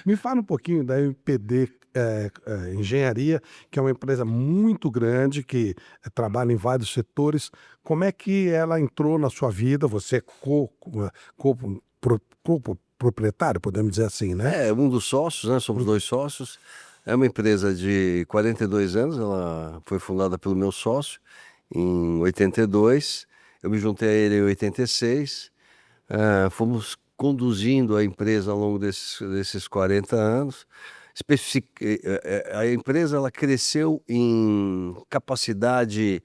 Me fala um pouquinho da MPD Engenharia, que é uma empresa muito grande, que trabalha em vários setores. Como é que ela entrou na sua vida? Você é proprietário, podemos dizer assim, né? É um dos sócios, né? Somos dois sócios. É uma empresa de 42 anos, ela foi fundada pelo meu sócio em 82. Eu me juntei a ele em 86. Fomos conduzindo a empresa ao longo desses 40 anos. A empresa ela cresceu em capacidade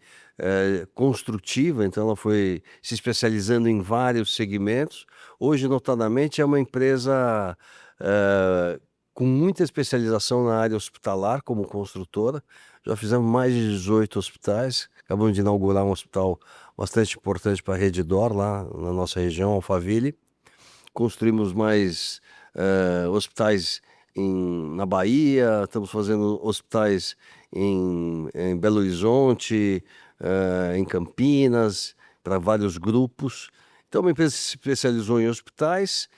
construtiva, então ela foi se especializando em vários segmentos. Hoje, notadamente, é uma empresa com muita especialização na área hospitalar, como construtora. Já fizemos mais de 18 hospitais. Acabamos de inaugurar um hospital bastante importante para a Rede D'Or, lá na nossa região, Alphaville. Construímos mais hospitais na Bahia, estamos fazendo hospitais em Belo Horizonte, em Campinas, para vários grupos. Então, uma empresa se especializou em hospitais,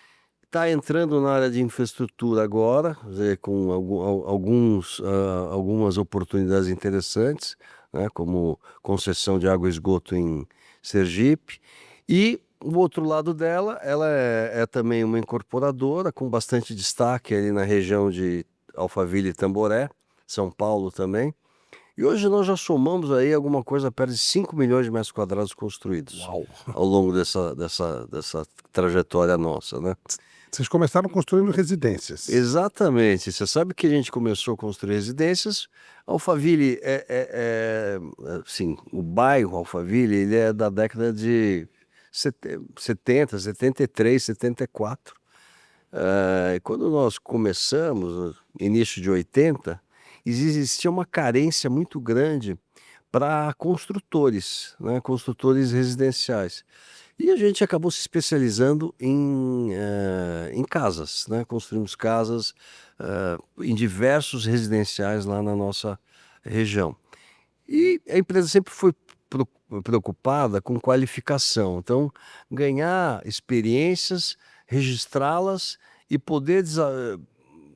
está entrando na área de infraestrutura agora, quer dizer, com algumas oportunidades interessantes, né, como concessão de água e esgoto em Sergipe. E o outro lado dela, ela é também uma incorporadora com bastante destaque ali na região de Alphaville e Tamboré, São Paulo também. E hoje nós já somamos aí alguma coisa perto de 5 milhões de metros quadrados construídos Uau! ao longo dessa trajetória nossa, né? Vocês começaram construindo residências. Exatamente. Você sabe que a gente começou a construir residências. Alphaville assim, o bairro Alphaville, ele é da década de 70, 73, 74. E quando nós começamos, no início de 80, existia uma carência muito grande para construtores, né, construtores residenciais. E a gente acabou se especializando em casas, né? Construímos casas em diversos residenciais lá na nossa região. E a empresa sempre foi pro- preocupada com qualificação. Então, ganhar experiências, registrá-las e poder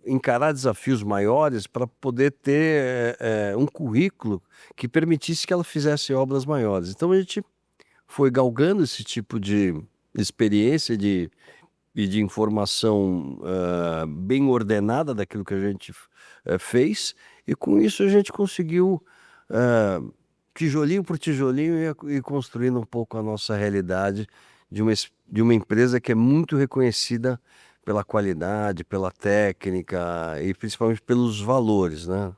encarar desafios maiores para poder ter um currículo que permitisse que ela fizesse obras maiores. Então, a gente foi galgando esse tipo de experiência e de informação bem ordenada daquilo que a gente fez, e com isso a gente conseguiu, tijolinho por tijolinho, ir construindo um pouco a nossa realidade de uma empresa que é muito reconhecida pela qualidade, pela técnica e principalmente pelos valores, né?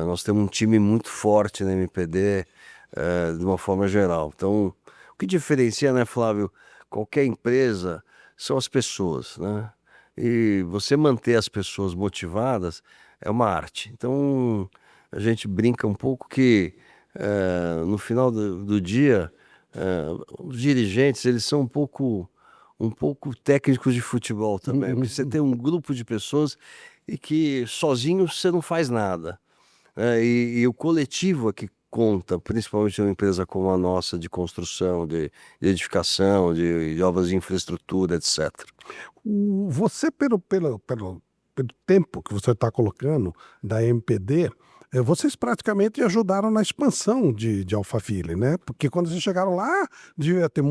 Nós temos um time muito forte na MPD, de uma forma geral. Então, o que diferencia, né, Flávio, qualquer empresa são as pessoas, né? E você manter as pessoas motivadas é uma arte. Então, a gente brinca um pouco que no final do dia, os dirigentes, eles são um pouco técnicos de futebol também, porque você tem um grupo de pessoas e que sozinho você não faz nada. E o coletivo é que conta, principalmente numa empresa como a nossa, de construção, de edificação, de obras de infraestrutura, etc. Você, pelo tempo que você está colocando da MPD, vocês praticamente ajudaram na expansão de Alphaville, né? Porque quando vocês chegaram lá, devia ter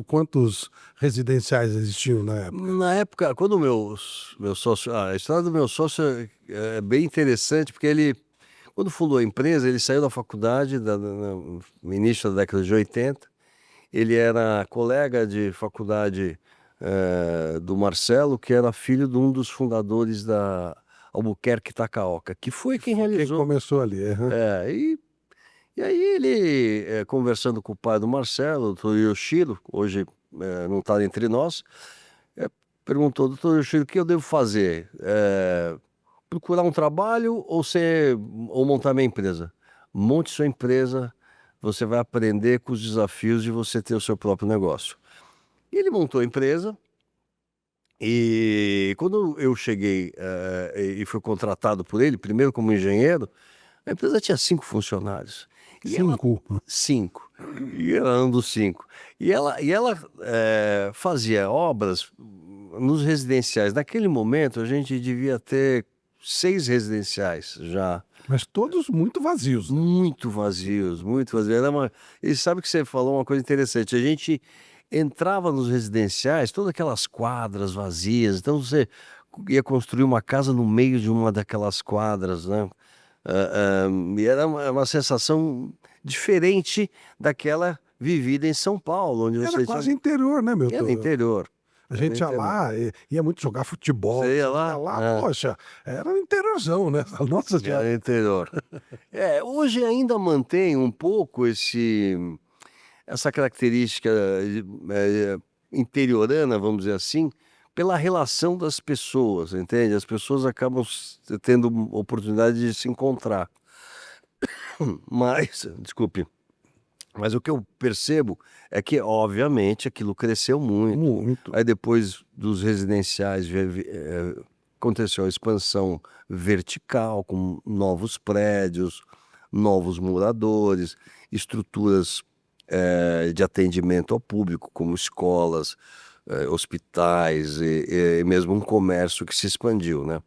quantos residenciais existiam na época? Na época, quando meu sócio, a história do meu sócio é bem interessante, porque ele, quando fundou a empresa, ele saiu da faculdade no início da década de 80. Ele era colega de faculdade do Marcelo, que era filho de um dos fundadores da Albuquerque Takaoka, que foi quem Quem realizou. começou ali? Aham. É, e aí ele, conversando com o pai do Marcelo, o doutor Yoshiro, hoje não está entre nós, eh, perguntou: doutor Yoshiro, o que eu devo fazer? Procurar um trabalho ou montar minha empresa? Monte sua empresa, você vai aprender com os desafios de você ter o seu próprio negócio. E ele montou a empresa, e quando eu cheguei e fui contratado por ele, primeiro como engenheiro, a empresa tinha 5 funcionários. E ela 5. 5. E ela era um dos 5. E ela fazia obras nos residenciais. Naquele momento, a gente devia ter 6 residenciais já. Mas todos muito vazios, né? Muito vazios, muito vazios. E sabe que você falou uma coisa interessante. A gente entrava nos residenciais, todas aquelas quadras vazias. Então você ia construir uma casa no meio de uma daquelas quadras, né? E era uma sensação diferente daquela vivida em São Paulo, onde Era você quase interior, né, era Milton? interior. A gente ia interior. lá, ia muito jogar futebol. Você ia lá? Poxa, era um interiorzão, né? Nossa Senhora. Era interior. Hoje ainda mantém um pouco essa característica interiorana, vamos dizer assim, pela relação das pessoas, entende? As pessoas acabam tendo oportunidade de se encontrar. Mas, desculpe, mas o que eu percebo é que, obviamente, aquilo cresceu muito. Muito. Aí depois dos residenciais aconteceu a expansão vertical, com novos prédios, novos moradores, estruturas de atendimento ao público, como escolas, hospitais e mesmo um comércio que se expandiu, né?